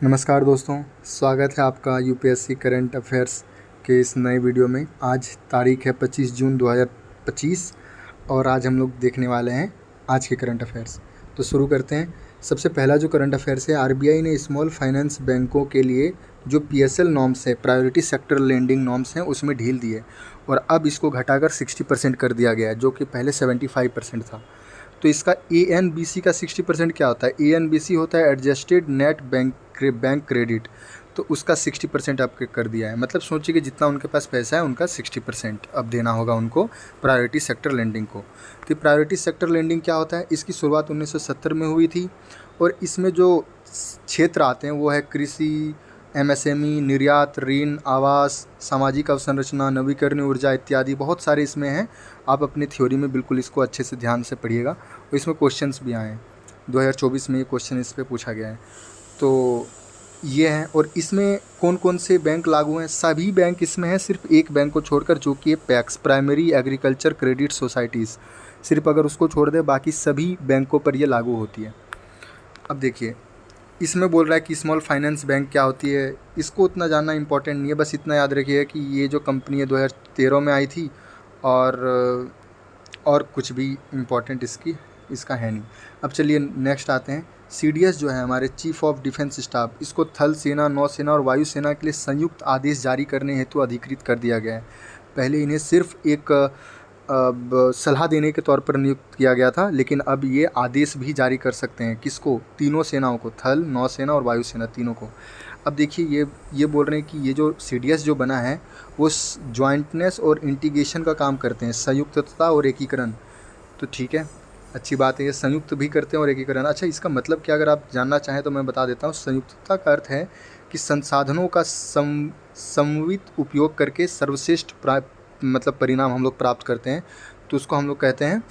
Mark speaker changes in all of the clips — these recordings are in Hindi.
Speaker 1: नमस्कार दोस्तों, स्वागत है आपका यूपीएससी करंट अफेयर्स के इस नए वीडियो में। आज तारीख है 25 जून 2025 और आज हम लोग देखने वाले हैं आज के करंट अफेयर्स। तो शुरू करते हैं। सबसे पहला जो करंट अफेयर्स है, आरबीआई ने स्मॉल फाइनेंस बैंकों के लिए जो पीएसएल नॉर्म्स है, प्रायोरिटी सेक्टर लेंडिंग नॉर्म्स हैं, उसमें ढील दी है और अब इसको घटाकर 60% कर दिया गया है, जो कि पहले 75% था। तो इसका एएनबीसी का 60% क्या होता है? एएनबीसी होता है एडजस्टेड नेट बैंक क्रेडिट। तो उसका 60% आपके कर दिया है। मतलब सोचिए कि जितना उनके पास पैसा है उनका 60% अब देना होगा उनको प्रायोरिटी सेक्टर लेंडिंग को। तो प्रायोरिटी सेक्टर लेंडिंग क्या होता है? इसकी शुरुआत 1970 में हुई थी और इसमें जो क्षेत्र आते हैं वो है कृषि, एमएसएमई, निर्यात, ऋण, आवास, सामाजिक अवसंरचना, नवीकरणीय ऊर्जा इत्यादि बहुत सारे इसमें हैं। आप अपनी थ्योरी में बिल्कुल इसको अच्छे से ध्यान से पढ़िएगा और इसमें क्वेश्चंस भी आए हैं। 2024 में ये क्वेश्चन इस पे पूछा गया है। तो ये है। और इसमें कौन कौन से बैंक लागू हैं? सभी बैंक इसमें हैं, सिर्फ एक बैंक को छोड़कर, जो कि है PACS, primary agriculture credit societies. सिर्फ अगर उसको छोड़ दे बाकी सभी बैंकों पर ये लागू होती है। अब देखिए, इसमें बोल रहा है कि स्मॉल फाइनेंस बैंक क्या होती है। इसको उतना जानना इंपॉर्टेंट नहीं है, बस इतना याद रखिएगा कि ये जो कंपनी है 2013 में आई थी और कुछ भी इम्पोर्टेंट इसका है नहीं। अब चलिए नेक्स्ट आते हैं। सीडीएस जो है हमारे चीफ ऑफ डिफेंस स्टाफ, इसको थल सेना, नौसेना और वायुसेना के लिए संयुक्त आदेश जारी करने हेतु अधिकृत कर दिया गया है। पहले इन्हें सिर्फ एक सलाह देने के तौर पर नियुक्त किया गया था, लेकिन अब ये आदेश भी जारी कर सकते हैं। किसको? तीनों सेनाओं को, थल, नौसेना और वायुसेना, तीनों को। अब देखिए, ये बोल रहे हैं कि ये जो सीडीएस जो बना है वो ज्वाइंटनेस और इंटीग्रेशन का काम करते हैं, संयुक्तता और एकीकरण। तो ठीक है, अच्छी बात है, ये संयुक्त भी करते हैं और एकीकरण। अच्छा, इसका मतलब क्या अगर आप जानना चाहें तो मैं बता देता हूँ। संयुक्तता का अर्थ है कि संसाधनों का समन्वित उपयोग करके सर्वश्रेष्ठ परिणाम हम लोग प्राप्त करते हैं, तो उसको हम लोग कहते हैं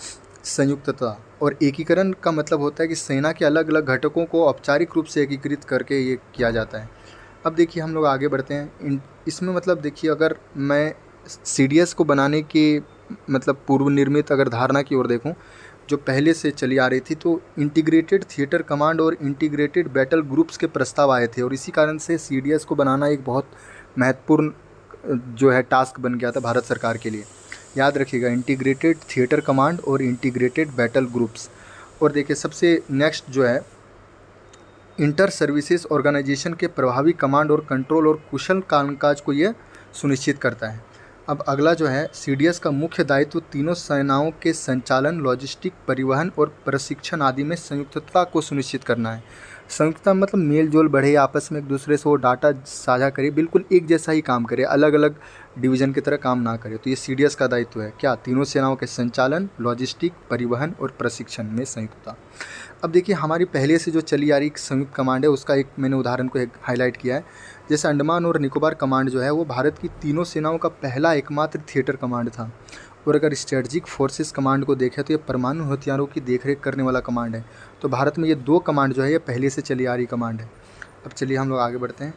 Speaker 1: संयुक्तता। और एकीकरण का मतलब होता है कि सेना के अलग अलग घटकों को औपचारिक रूप से एकीकृत करके ये किया जाता है। अब देखिए, हम लोग आगे बढ़ते हैं। इसमें मतलब देखिए, अगर मैं सीडीएस को बनाने के पूर्व निर्मित अगर धारणा की ओर देखूं, जो पहले से चली आ रही थी, तो इंटीग्रेटेड थिएटर कमांड और इंटीग्रेटेड बैटल ग्रुप्स के प्रस्ताव आए थे और इसी कारण से सीडीएस को बनाना एक बहुत महत्वपूर्ण जो है टास्क बन गया था भारत सरकार के लिए। याद रखिएगा, इंटीग्रेटेड थिएटर कमांड और इंटीग्रेटेड बैटल ग्रुप्स। और देखिए, सबसे नेक्स्ट जो है इंटर सर्विसेज ऑर्गेनाइजेशन के प्रभावी कमांड और कंट्रोल और कुशल कामकाज को ये सुनिश्चित करता है। अब अगला जो है, सीडीएस का मुख्य दायित्व तीनों सेनाओं के संचालन, लॉजिस्टिक, परिवहन और प्रशिक्षण आदि में संयुक्तता को सुनिश्चित करना है। संयुक्तता मतलब मेल जोल बढ़े, आपस में एक दूसरे से वो डाटा साझा करे, बिल्कुल एक जैसा ही काम करे, अलग अलग डिवीज़न की तरह काम ना करे। तो ये सीडीएस का दायित्व है। क्या? तीनों सेनाओं के संचालन, लॉजिस्टिक, परिवहन और प्रशिक्षण में संयुक्तता। अब देखिए, हमारी पहले से जो चली आ रही संयुक्त कमांड है उसका एक मैंने उदाहरण को हाईलाइट किया है। जैसे अंडमान और निकोबार कमांड जो है वो भारत की तीनों सेनाओं का पहला एकमात्र थिएटर कमांड था। और अगर स्ट्रेटजिक फोर्सेस कमांड को देखें तो ये परमाणु हथियारों की देखरेख करने वाला कमांड है। तो भारत में ये दो कमांड जो है ये पहले से चली आ रही कमांड है। अब चलिए हम लोग आगे बढ़ते हैं।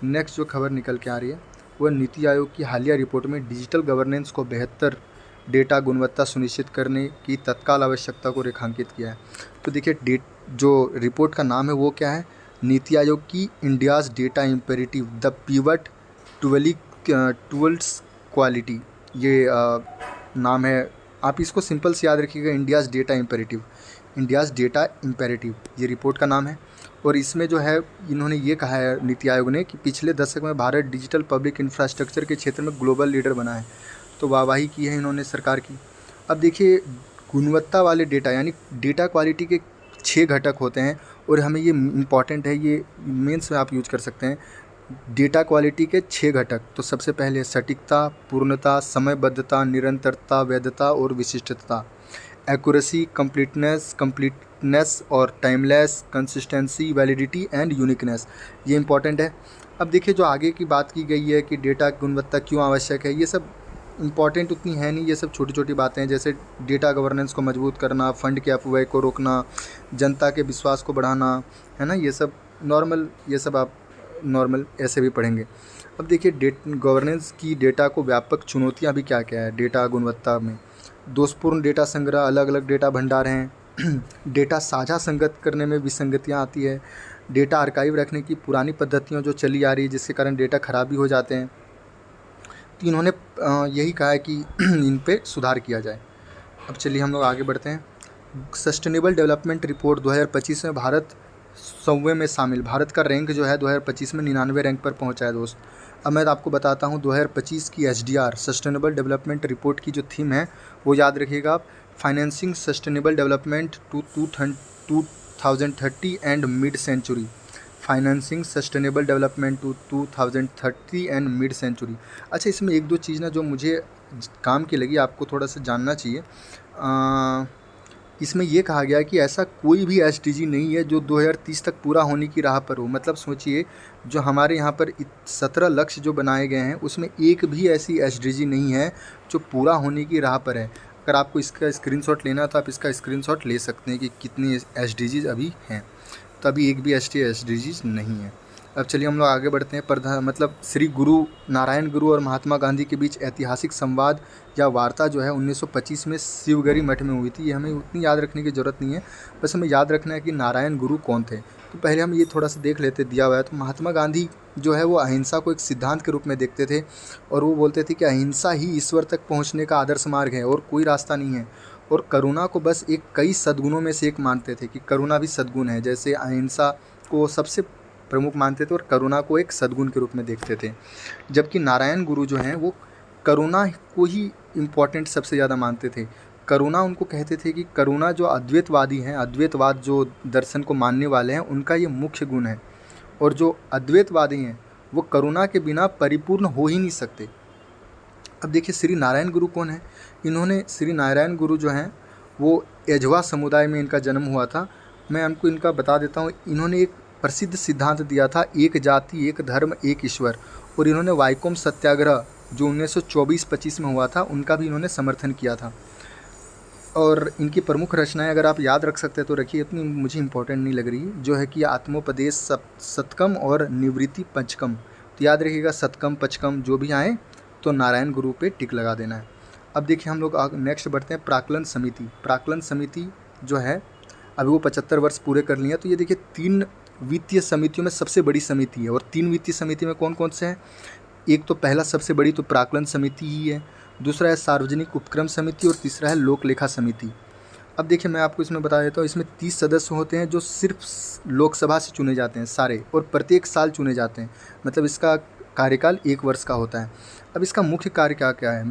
Speaker 1: नेक्स्ट जो खबर निकल के आ रही है वह नीति आयोग की हालिया रिपोर्ट में डिजिटल गवर्नेंस को बेहतर डेटा गुणवत्ता सुनिश्चित करने की तत्काल आवश्यकता को रेखांकित किया है। तो देखिए, जो रिपोर्ट का नाम है वो क्या है? नीति आयोग की India's data imperative, the pivot towards quality, ये नाम है। आप इसको सिंपल से याद रखिएगा, India's data imperative, India's data imperative, ये रिपोर्ट का नाम है। और इसमें जो है इन्होंने ये कहा है नीति आयोग ने कि पिछले दशक में भारत डिजिटल पब्लिक इंफ्रास्ट्रक्चर के क्षेत्र में ग्लोबल लीडर बना है। तो वाहवाही की है इन्होंने सरकार की। अब देखिए, गुणवत्ता वाले डेटा यानी डेटा क्वालिटी के 6 घटक होते हैं और हमें ये इम्पॉर्टेंट है, ये मेंस में आप यूज कर सकते हैं। डेटा क्वालिटी के 6 घटक, तो सबसे पहले सटीकता, पूर्णता, समयबद्धता, निरंतरता, वैधता और विशिष्टता। एक्यूरेसी, कंप्लीटनेस और timeless, consistency, validity and uniqueness, ये इंपॉर्टेंट है। अब देखिए, जो आगे की बात की गई है कि डेटा गुणवत्ता क्यों आवश्यक है, ये सब इंपॉर्टेंट उतनी है नहीं, ये सब छोटी छोटी बातें हैं। जैसे डेटा गवर्नेंस को मजबूत करना, फंड के अपव्यय को रोकना, जनता के विश्वास को बढ़ाना, है ना, ये सब नॉर्मल, ये सब आप नॉर्मल ऐसे भी पढ़ेंगे। अब देखिए, गवर्नेंस की डेटा को व्यापक चुनौतियां भी क्या क्या है डेटा गुणवत्ता में। दोषपूर्ण डेटा संग्रह, अलग अलग डेटा भंडार हैं डेटा साझा संगत करने में विसंगतियां आती है, डेटा आर्काइव रखने की पुरानी पद्धतियों जो चली आ रही है जिसके कारण डेटा ख़राब भी हो जाते हैं। तो इन्होंने यही कहा है कि इन पे सुधार किया जाए। अब चलिए हम लोग आगे बढ़ते हैं। सस्टेनेबल डेवलपमेंट रिपोर्ट 2025 में भारत 100वें में शामिल। भारत का रैंक जो है 2025 में 99वें रैंक पर पहुंचा है दोस्त। अब मैं आपको बताता हूं 2025 की SDR सस्टेनेबल डेवलपमेंट रिपोर्ट की जो थीम है वो याद रखिएगा आप, financing sustainable development to 2030 and mid century. Financing sustainable development to 2030 and mid century. अच्छा, इसमें एक दो चीज़ ना जो मुझे काम की लगी, आपको थोड़ा सा जानना चाहिए। इसमें ये कहा गया है कि ऐसा कोई भी SDG नहीं है जो 2030 तक पूरा होने की राह पर हो। मतलब सोचिए, जो हमारे यहाँ पर 17 लक्ष्य जो बनाए गए हैं उसमें एक भी ऐसी SDG नहीं है जो पूरा होने की राह पर है। अगर आपको इसका स्क्रीनशॉट लेना तो आप इसका स्क्रीनशॉट ले सकते हैं कि कितनी SDGs अभी हैं। तो अभी एक भी SDGs नहीं है। अब चलिए हम लोग आगे बढ़ते हैं। मतलब श्री गुरु नारायण गुरु और महात्मा गांधी के बीच ऐतिहासिक संवाद या वार्ता जो है 1925 में शिवगरी मठ में हुई थी। ये हमें उतनी याद रखने की ज़रूरत नहीं है, बस हमें याद रखना है कि नारायण गुरु कौन थे। तो पहले हम ये थोड़ा सा देख लेते, दिया हुआ है। तो महात्मा गांधी जो है वो अहिंसा को एक सिद्धांत के रूप में देखते थे और वो बोलते थे कि अहिंसा ही ईश्वर तक पहुँचने का आदर्श मार्ग है और कोई रास्ता नहीं है। और करुणा को बस एक कई सद्गुणों में से एक मानते थे कि करुणा भी सद्गुण है। जैसे अहिंसा को सबसे प्रमुख मानते थे और करुणा को एक सद्गुण के रूप में देखते थे। जबकि नारायण गुरु जो हैं वो करुणा को ही इम्पोर्टेंट सबसे ज़्यादा मानते थे। करुणा उनको कहते थे कि करुणा जो अद्वैतवादी हैं, अद्वैतवाद जो दर्शन को मानने वाले हैं, उनका ये मुख्य गुण है। और जो अद्वैतवादी हैं वो करुणा के बिना परिपूर्ण हो ही नहीं सकते। अब देखिए श्री नारायण गुरु कौन है। इन्होंने श्री नारायण गुरु जो हैं वो एझवा समुदाय में इनका जन्म हुआ था। मैं आपको इनका बता देता हूँ। इन्होंने एक प्रसिद्ध सिद्धांत दिया था, एक जाति एक धर्म एक ईश्वर। और इन्होंने वाइकोम सत्याग्रह जो 1924-25 में हुआ था उनका भी इन्होंने समर्थन किया था। और इनकी प्रमुख रचनाएं अगर आप याद रख सकते हैं तो रखिए, इतनी मुझे इंपॉर्टेंट नहीं लग रही, जो है कि आत्मोपदेश सतकम और निवृत्ति पंचकम। तो याद रखिएगा, सतकम पंचकम जो भी आए तो नारायण गुरु पे टिक लगा देना है। अब देखिए हम लोग नेक्स्ट बढ़ते हैं। प्राक्कलन समिति। प्राक्कलन समिति जो है अभी वो 75 वर्ष पूरे कर लिए हैं। तो ये देखिए 3 वित्तीय समितियों में सबसे बड़ी समिति है। और 3 वित्तीय समिति में कौन कौन से हैं? एक तो पहला सबसे बड़ी तो प्राक्कलन समिति ही है, दूसरा है सार्वजनिक उपक्रम समिति और तीसरा है लोक लेखा समिति। अब देखिए मैं आपको इसमें बता देता हूँ, इसमें 30 सदस्य होते हैं जो सिर्फ लोकसभा से चुने जाते हैं सारे, और प्रत्येक साल चुने जाते हैं। मतलब इसका कार्यकाल 1 वर्ष का होता है। अब इसका मुख्य कार्य क्या क्या है?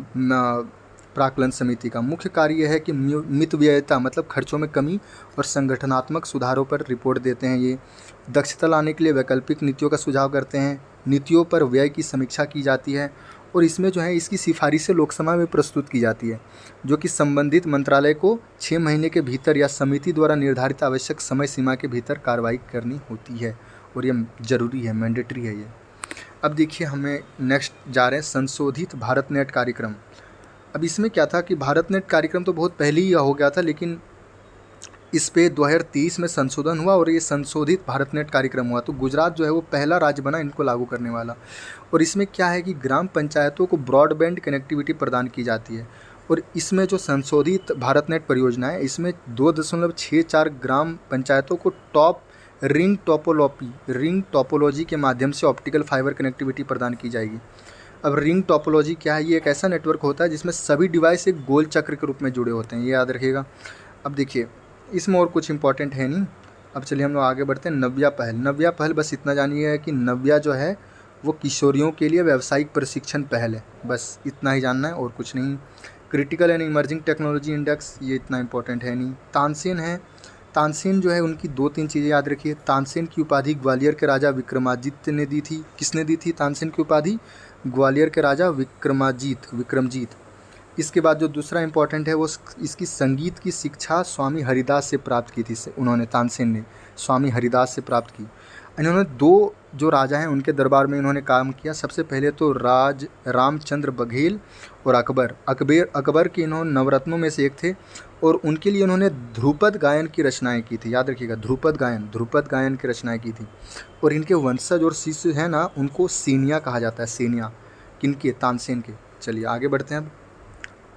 Speaker 1: प्राक्कलन समिति का मुख्य कार्य यह है कि मितव्ययिता मतलब खर्चों में कमी और संगठनात्मक सुधारों पर रिपोर्ट देते हैं। ये दक्षता लाने के लिए वैकल्पिक नीतियों का सुझाव करते हैं। नीतियों पर व्यय की समीक्षा की जाती है और इसमें जो है इसकी सिफारिशें लोकसभा में प्रस्तुत की जाती है, जो कि संबंधित मंत्रालय को 6 महीने के भीतर या समिति द्वारा निर्धारित आवश्यक समय सीमा के भीतर कार्रवाई करनी होती है। और ये ज़रूरी है, मैंडेटरी है ये। अब देखिए हमें नेक्स्ट जा रहे हैं संशोधित भारत नेट कार्यक्रम। अब इसमें क्या था कि भारत नेट कार्यक्रम तो बहुत पहले ही हो गया था, लेकिन इस पे 2023 में संशोधन हुआ और ये संशोधित भारत नेट कार्यक्रम हुआ। तो गुजरात जो है वो पहला राज्य बना इनको लागू करने वाला। और इसमें क्या है कि ग्राम पंचायतों को ब्रॉडबैंड कनेक्टिविटी प्रदान की जाती है। और इसमें जो संशोधित भारत नेट परियोजना है इसमें 2.64 ग्राम पंचायतों को टॉप रिंग टोपोलॉजी के माध्यम से ऑप्टिकल फाइबर कनेक्टिविटी प्रदान की जाएगी। अब रिंग टोपोलॉजी क्या है? ये एक ऐसा नेटवर्क होता है जिसमें सभी डिवाइस एक गोल चक्र के रूप में जुड़े होते हैं, ये याद रखिएगा। अब देखिए इसमें और कुछ इंपॉर्टेंट है नहीं। अब चलिए हम लोग आगे बढ़ते हैं। नव्या पहल। नव्या पहल बस इतना जानिए कि नव्या जो है वो किशोरियों के लिए व्यावसायिक प्रशिक्षण पहल है, बस इतना ही जानना है और कुछ नहीं। Critical and emerging technology index, ये इतना इंपॉर्टेंट है नहीं। तानसेन है। तानसेन जो है उनकी 2-3 चीज़ें याद रखिए। तानसेन की उपाधि ग्वालियर के राजा विक्रमादित्य ने दी थी। किसने दी थी तानसेन की उपाधि? ग्वालियर के राजा विक्रमजीत। इसके बाद जो दूसरा इंपॉर्टेंट है वो इसकी संगीत की शिक्षा स्वामी हरिदास से प्राप्त की थी। उन्होंने, तानसेन ने स्वामी हरिदास से प्राप्त की। इन्होंने 2 जो राजा हैं उनके दरबार में इन्होंने काम किया। सबसे पहले तो रामचंद्र बघेल और अकबर के इन्होंने नवरत्नों में से एक थे और उनके लिए उन्होंने ध्रुपद गायन की रचनाएं की थी। याद रखिएगा, ध्रुपद गायन की रचनाएं की थी। और इनके वंशज और शिष्य हैं ना, उनको सेनिया कहा जाता है। सेनिया किनके? तानसेन के। चलिए आगे बढ़ते हैं।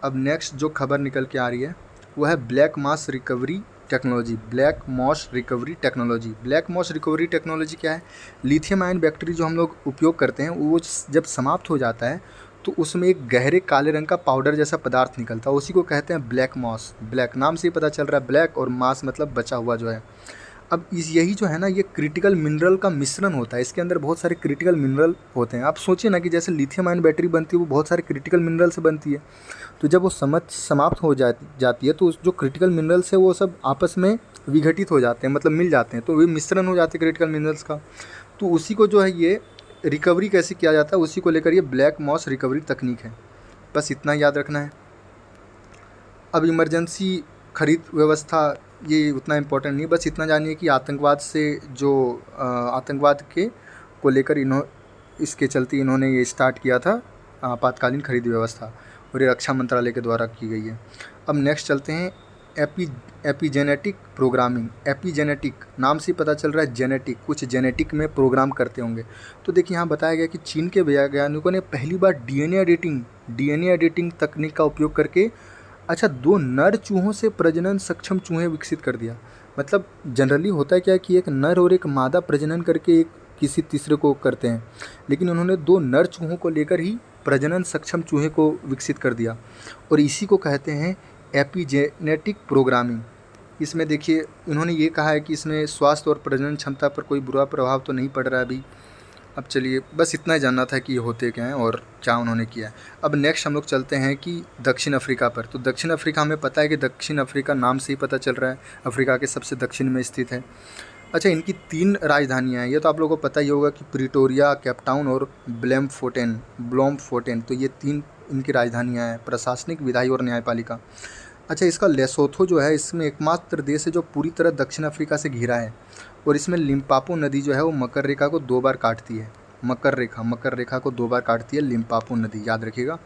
Speaker 1: अब नेक्स्ट जो खबर निकल के आ रही है वो है black mass recovery technology, black mass recovery technology. Black mass recovery technology क्या है? लिथियम आयन बैटरी जो हम लोग उपयोग करते हैं वो जब समाप्त हो जाता है तो उसमें एक गहरे काले रंग का पाउडर जैसा पदार्थ निकलता है, उसी को कहते हैं ब्लैक मॉस। ब्लैक नाम से ही पता चल रहा है, ब्लैक और मास मतलब बचा हुआ जो है। अब यही जो है ना, ये क्रिटिकल मिनरल का मिश्रण होता है, इसके अंदर बहुत सारे क्रिटिकल मिनरल होते हैं। आप सोचिए ना कि जैसे लिथियम आयन बैटरी बनती है वो बहुत सारे क्रिटिकल मिनरल से बनती है, तो जब वो समाप्त हो जाती है तो उस जो क्रिटिकल मिनरल्स है वो सब आपस में विघटित हो जाते हैं, मतलब मिल जाते हैं, तो वे मिश्रण हो जाते हैं क्रिटिकल मिनरल्स का। तो उसी को जो है ये रिकवरी कैसे किया जाता है, उसी को लेकर ये ब्लैक मॉस रिकवरी तकनीक है। बस इतना याद रखना है। अब इमरजेंसी खरीद व्यवस्था ये उतना इम्पोर्टेंट नहीं, बस इतना जानिए कि आतंकवाद से जो आतंकवाद के को लेकर इसके चलते इन्होंने ये स्टार्ट किया था आपातकालीन खरीद व्यवस्था, और ये रक्षा मंत्रालय के द्वारा की गई है। अब नेक्स्ट चलते हैं एपीजेनेटिक प्रोग्रामिंग। एपीजेनेटिक नाम से पता चल रहा है जेनेटिक, कुछ जेनेटिक में प्रोग्राम करते होंगे। तो देखिए यहाँ बताया गया कि चीन के वैज्ञानिकों ने पहली बार डीएनए एडिटिंग तकनीक का उपयोग करके 2 नर चूहों से प्रजनन सक्षम चूहे विकसित कर दिया। मतलब जनरली होता है क्या कि एक नर और एक मादा प्रजनन करके एक किसी तीसरे को करते हैं, लेकिन उन्होंने 2 नर चूहों को लेकर ही प्रजनन सक्षम चूहे को विकसित कर दिया, और इसी को कहते हैं एपीजेनेटिक प्रोग्रामिंग। इसमें देखिए इन्होंने ये कहा है कि इसमें स्वास्थ्य और प्रजनन क्षमता पर कोई बुरा प्रभाव तो नहीं पड़ रहा है अभी। अब चलिए बस इतना ही जानना था कि ये होते क्या हैं और क्या उन्होंने किया है। अब नेक्स्ट हम लोग चलते हैं कि दक्षिण अफ्रीका पर। तो दक्षिण अफ्रीका हमें पता है कि दक्षिण अफ्रीका नाम से ही पता चल रहा है अफ्रीका के सबसे दक्षिण में स्थित है। इनकी 3 राजधानियाँ हैं, ये तो आप लोगों को पता ही होगा कि प्रिटोरिया, केपटाउन और ब्लोमफोटेन। तो ये 3 इनकी राजधानियाँ हैं, प्रशासनिक, विधायी और न्यायपालिका। इसका लेसोथो जो है इसमें एकमात्र देश है जो पूरी तरह दक्षिण अफ्रीका से घिरा है, और इसमें लिम्पापो नदी जो है वो मकर रेखा को 2 बार काटती है। मकर रेखा को 2 बार काटती है लिम्पापो नदी, याद रखिएगा।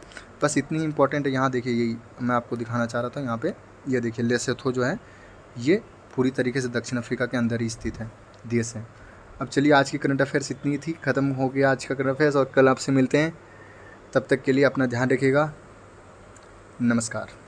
Speaker 1: बस इतनी इंपॉर्टेंट है। यहाँ देखिए यही मैं आपको दिखाना चाह रहा था, यहाँ पे ये देखिए लेसोथो जो है ये पूरी तरीके से दक्षिण अफ्रीका के अंदर ही स्थित है, देश है। अब चलिए आज की करंट अफेयर्स इतनी थी, ख़त्म हो गया आज का करंट अफेयर्स, और कल आपसे मिलते हैं। तब तक के लिए अपना ध्यान रखिएगा। नमस्कार।